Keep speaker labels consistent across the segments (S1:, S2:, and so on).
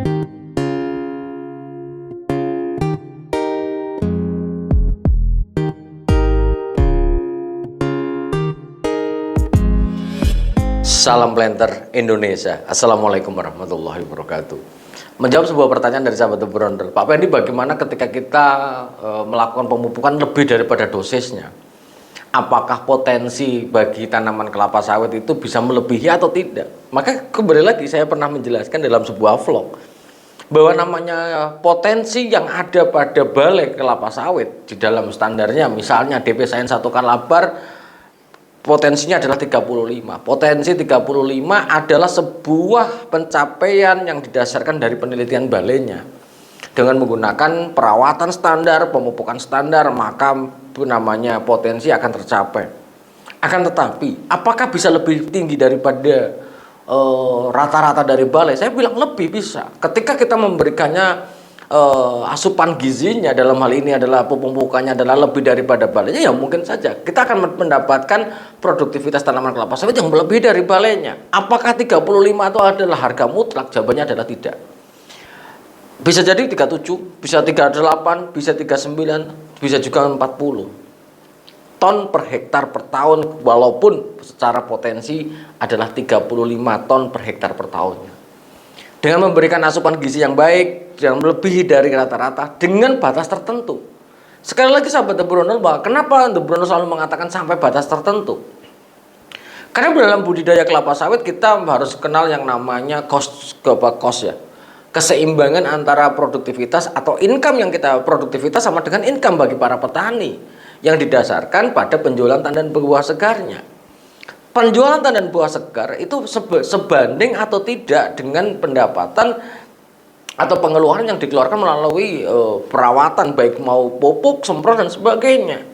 S1: Salam planter Indonesia. Assalamualaikum warahmatullahi wabarakatuh. Menjawab sebuah pertanyaan dari sahabat Brondel, Pak Pendi, bagaimana ketika kita melakukan pemupukan lebih daripada dosisnya? Apakah potensi bagi tanaman kelapa sawit itu bisa melebihi atau tidak? Maka kembali lagi, saya pernah menjelaskan dalam sebuah vlog bahwa namanya potensi yang ada pada balai kelapa sawit di dalam standarnya, misalnya DPSN 1 kalabar potensinya adalah 35. Potensi 35 adalah sebuah pencapaian yang didasarkan dari penelitian balainya. Dengan menggunakan perawatan standar, pemupukan standar, maka namanya potensi akan tercapai. Akan tetapi, apakah bisa lebih tinggi daripada rata-rata dari balai? Saya bilang lebih bisa. Ketika kita memberikannya asupan gizinya, dalam hal ini adalah pemupukannya adalah lebih daripada balainya, ya mungkin saja kita akan mendapatkan produktivitas tanaman kelapa sawit yang melebihi dari balainya. Apakah 35 itu adalah harga mutlak? Jawabannya adalah tidak. Bisa jadi 37, bisa 38, bisa 39, bisa juga 40 ton per hektar per tahun, walaupun secara potensi adalah 35 ton per hektar per tahunnya. Dengan memberikan asupan gizi yang baik, yang melebihi dari rata-rata dengan batas tertentu. Sekali lagi sahabat The Brondel, bahwa kenapa The Brondel selalu mengatakan sampai batas tertentu? Karena dalam budidaya kelapa sawit kita harus kenal yang namanya cost ya. Keseimbangan antara produktivitas atau income yang kita produktivitas sama dengan income bagi para petani yang didasarkan pada penjualan tandan buah segarnya. Penjualan tandan buah segar itu sebanding atau tidak dengan pendapatan atau pengeluaran yang dikeluarkan melalui perawatan, baik mau pupuk, semprot dan sebagainya.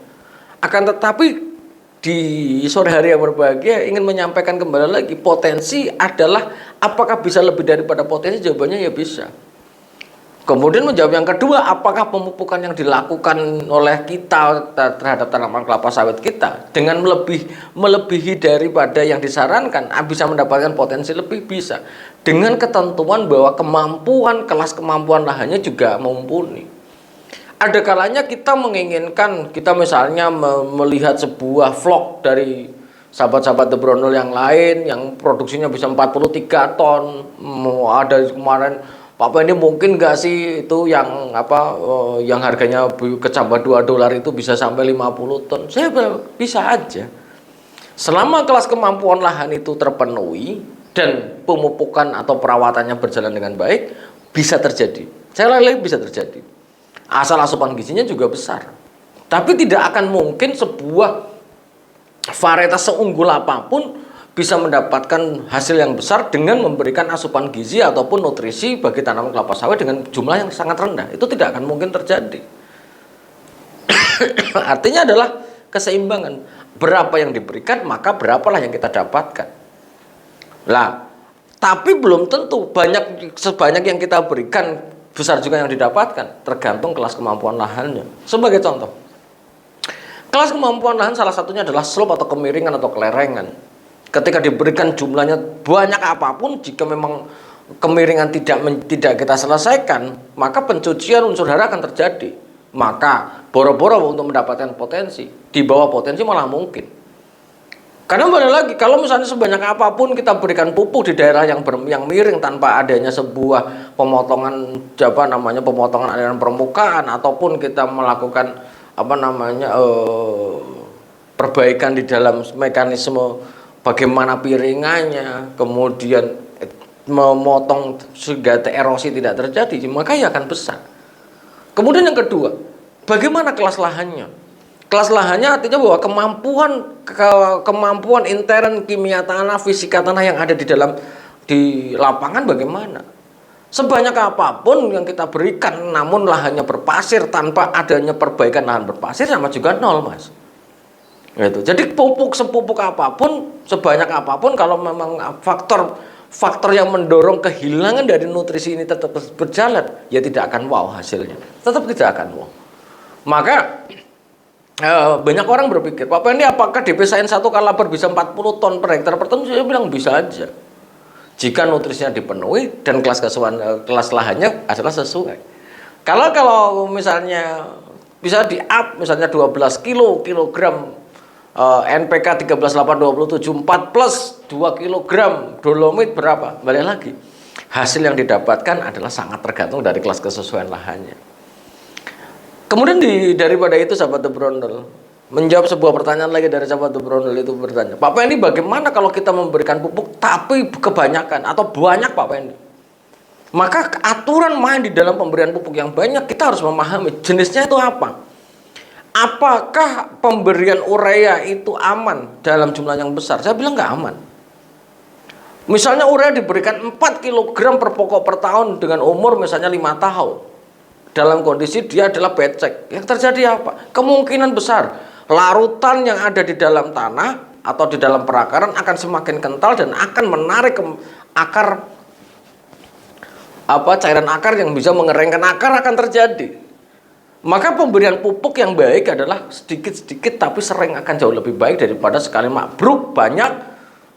S1: Akan tetapi di sore hari yang berbahagia ingin menyampaikan kembali lagi, potensi adalah apakah bisa lebih daripada potensi? Jawabannya ya bisa. Kemudian menjawab yang kedua, apakah pemupukan yang dilakukan oleh kita terhadap tanaman kelapa sawit kita dengan melebihi daripada yang disarankan bisa mendapatkan potensi lebih? Bisa. Dengan ketentuan bahwa kelas kemampuan lahannya juga mumpuni. Ada kalanya kita menginginkan, kita misalnya melihat sebuah vlog dari sahabat-sahabat The Brondel yang lain yang produksinya bisa 43 ton. Ada kemarin, Pak Pendi, mungkin nggak sih itu yang yang harganya kecambah $2 itu bisa sampai 50 ton? Saya bilang bisa aja. Selama kelas kemampuan lahan itu terpenuhi dan pemupukan atau perawatannya berjalan dengan baik, bisa terjadi. Saya lagi bisa terjadi. Asal asupan gizinya juga besar. Tapi tidak akan mungkin sebuah varietas seunggul apapun bisa mendapatkan hasil yang besar dengan memberikan asupan gizi ataupun nutrisi bagi tanaman kelapa sawit dengan jumlah yang sangat rendah. Itu tidak akan mungkin terjadi. Artinya adalah keseimbangan. Berapa yang diberikan, maka berapalah yang kita dapatkan. Lah, tapi belum tentu sebanyak yang kita berikan besar juga yang didapatkan, tergantung kelas kemampuan lahannya. Sebagai contoh, kelas kemampuan lahan salah satunya adalah slope atau kemiringan atau kelerengan. Ketika diberikan jumlahnya banyak apapun, jika memang kemiringan tidak kita selesaikan, maka pencucian unsur hara akan terjadi. Maka boro-boro untuk mendapatkan potensi, di bawah potensi malah mungkin. Karena balik lagi, kalau misalnya sebanyak apapun kita berikan pupuk di daerah yang miring tanpa adanya sebuah pemotongan pemotongan aliran permukaan, ataupun kita melakukan perbaikan di dalam mekanisme bagaimana piringannya, kemudian memotong sehingga erosi tidak terjadi, maka ya akan besar. Kemudian yang kedua, bagaimana kelas lahannya? Kelas lahannya artinya bahwa kemampuan intern kimia tanah, fisika tanah yang ada di lapangan bagaimana? Sebanyak apapun yang kita berikan, namun lahannya berpasir tanpa adanya perbaikan lahan berpasir, sama juga nol, Mas. Gitu. Jadi sepupuk apapun, sebanyak apapun, kalau memang faktor yang mendorong kehilangan dari nutrisi ini tetap berjalan, ya tidak akan wow hasilnya. Tetap tidak akan wow. Maka banyak orang berpikir, Pak Pendi, apakah DPSN 1 kalabar bisa 40 ton per hektar per tahun? Saya bilang bisa aja. Jika nutrisinya dipenuhi dan kelas lahannya adalah sesuai. Kalau misalnya bisa di-up misalnya 12 kilogram NPK 13.827 4 plus 2 kilogram dolomit berapa? Balik lagi. Hasil yang didapatkan adalah sangat tergantung dari kelas kesesuaian lahannya. Kemudian daripada itu sahabat The Brondel menjawab sebuah pertanyaan lagi dari sahabat The Brondel itu bertanya, Pak Pendi bagaimana kalau kita memberikan pupuk tapi kebanyakan atau banyak Pak Pendi? Maka aturan main di dalam pemberian pupuk yang banyak kita harus memahami jenisnya itu apa. Apakah pemberian urea itu aman dalam jumlah yang besar? Saya bilang nggak aman. Misalnya urea diberikan 4 kg per pokok per tahun dengan umur misalnya 5 tahun. Dalam kondisi dia adalah becek, yang terjadi apa? Kemungkinan besar larutan yang ada di dalam tanah atau di dalam perakaran akan semakin kental dan akan menarik ke akar cairan akar yang bisa mengeringkan akar akan terjadi. Maka pemberian pupuk yang baik adalah sedikit-sedikit tapi sering akan jauh lebih baik daripada sekali mabruk banyak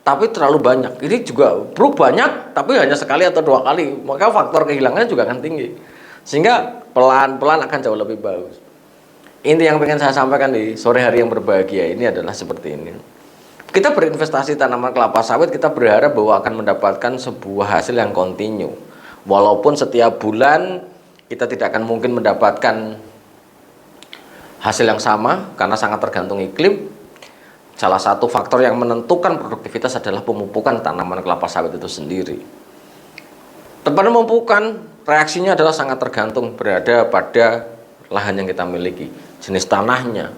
S1: tapi terlalu banyak. Ini juga bruk banyak tapi hanya sekali atau 2 kali, maka faktor kehilangannya juga akan tinggi. Sehingga pelan-pelan akan jauh lebih bagus. Inti yang pengen saya sampaikan di sore hari yang berbahagia ini adalah seperti ini. Kita berinvestasi tanaman kelapa sawit, kita berharap bahwa akan mendapatkan sebuah hasil yang kontinu. Walaupun setiap bulan kita tidak akan mungkin mendapatkan hasil yang sama karena sangat tergantung iklim. Salah satu faktor yang menentukan produktivitas adalah pemupukan tanaman kelapa sawit itu sendiri. Tempat pemupukan reaksinya adalah sangat tergantung berada pada lahan yang kita miliki, jenis tanahnya,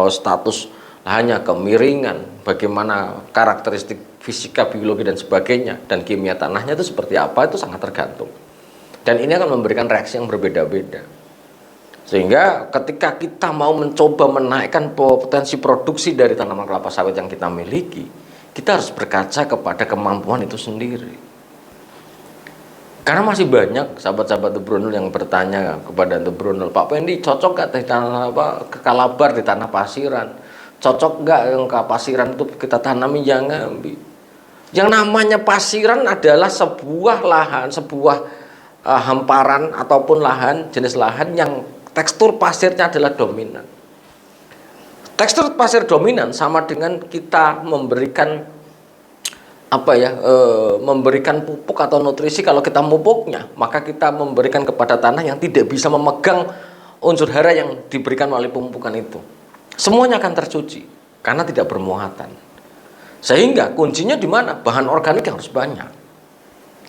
S1: status lahannya, kemiringan, bagaimana karakteristik fisika, biologi dan sebagainya, dan kimia tanahnya itu seperti apa, itu sangat tergantung. Dan ini akan memberikan reaksi yang berbeda-beda. Sehingga ketika kita mau mencoba menaikkan potensi produksi dari tanaman kelapa sawit yang kita miliki, kita harus berkaca kepada kemampuan itu sendiri. Karena masih banyak sahabat-sahabat The Brondel yang bertanya kepada The Brondel, Pak Pendi cocok gak di tanah ke Kalabar di tanah pasiran? Cocok gak yang ke pasiran itu kita tanami jangan ambil. Yang namanya pasiran adalah sebuah lahan, sebuah hamparan ataupun lahan, jenis lahan yang tekstur pasirnya adalah dominan. Tekstur pasir dominan sama dengan kita memberikan memberikan pupuk atau nutrisi. Kalau kita memupuknya, maka kita memberikan kepada tanah yang tidak bisa memegang unsur hara yang diberikan melalui pemupukan itu. Semuanya akan tercuci karena tidak bermuatan. Sehingga kuncinya di mana? Bahan organik yang harus banyak.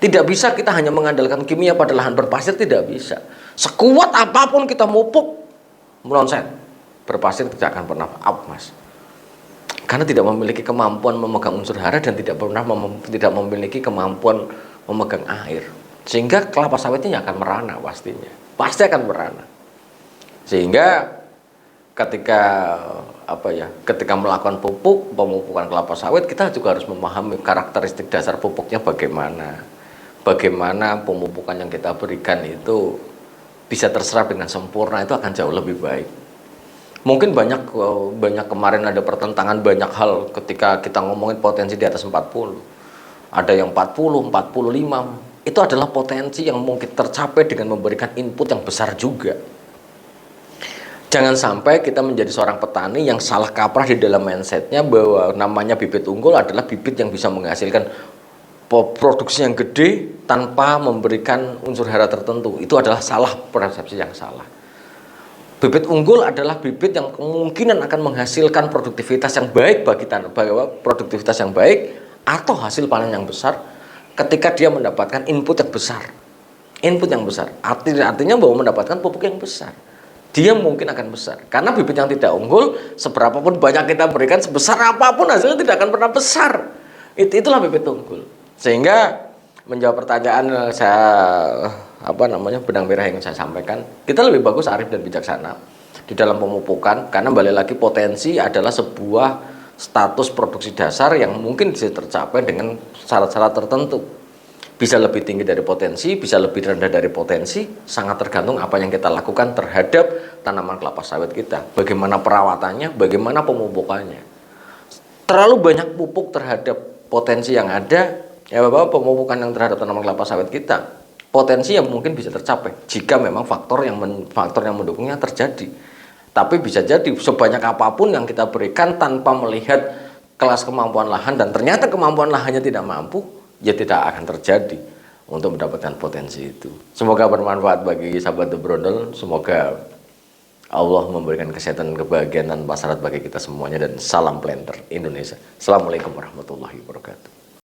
S1: Tidak bisa kita hanya mengandalkan kimia pada lahan berpasir, tidak bisa. Sekuat apapun kita mupuk, melonset, berpasir tidak akan pernah up, Mas. Karena tidak memiliki kemampuan memegang unsur hara dan tidak memiliki kemampuan memegang air, sehingga kelapa sawitnya akan merana, pasti akan merana. Sehingga ketika melakukan pemupukan kelapa sawit, kita juga harus memahami karakteristik dasar pupuknya bagaimana pemupukan yang kita berikan itu bisa terserap dengan sempurna, itu akan jauh lebih baik. Mungkin banyak kemarin ada pertentangan banyak hal ketika kita ngomongin potensi di atas 40. Ada yang 40, 45. Itu adalah potensi yang mungkin tercapai dengan memberikan input yang besar juga. Jangan sampai kita menjadi seorang petani yang salah kaprah di dalam mindsetnya bahwa namanya bibit unggul adalah bibit yang bisa menghasilkan produksi yang gede tanpa memberikan unsur hara tertentu. Itu adalah salah, persepsi yang salah. Bibit unggul adalah bibit yang kemungkinan akan menghasilkan produktivitas yang baik bagi tanah, produktivitas yang baik atau hasil panen yang besar ketika dia mendapatkan input yang besar. Input yang besar artinya bahwa mendapatkan pupuk yang besar. Dia mungkin akan besar. Karena bibit yang tidak unggul, seberapapun banyak kita berikan, sebesar apapun hasilnya tidak akan pernah besar. Itulah bibit unggul. Sehingga menjawab pertanyaan benang merah yang saya sampaikan, kita lebih bagus arif dan bijaksana di dalam pemupukan, karena balik lagi potensi adalah sebuah status produksi dasar yang mungkin bisa tercapai dengan syarat-syarat tertentu. Bisa lebih tinggi dari potensi, bisa lebih rendah dari potensi, sangat tergantung apa yang kita lakukan terhadap tanaman kelapa sawit kita. Bagaimana perawatannya, bagaimana pemupukannya. Terlalu banyak pupuk terhadap potensi yang ada ya bahwa pemupukan yang terhadap tanaman kelapa sawit kita potensi yang mungkin bisa tercapai jika memang faktor yang mendukungnya terjadi. Tapi bisa jadi sebanyak apapun yang kita berikan tanpa melihat kelas kemampuan lahan dan ternyata kemampuan lahannya tidak mampu, ya tidak akan terjadi untuk mendapatkan potensi itu. Semoga bermanfaat bagi sahabat The Brondel. Semoga Allah memberikan kesehatan, kebahagiaan dan pasarat bagi kita semuanya, dan salam planter Indonesia. Assalamualaikum warahmatullahi wabarakatuh.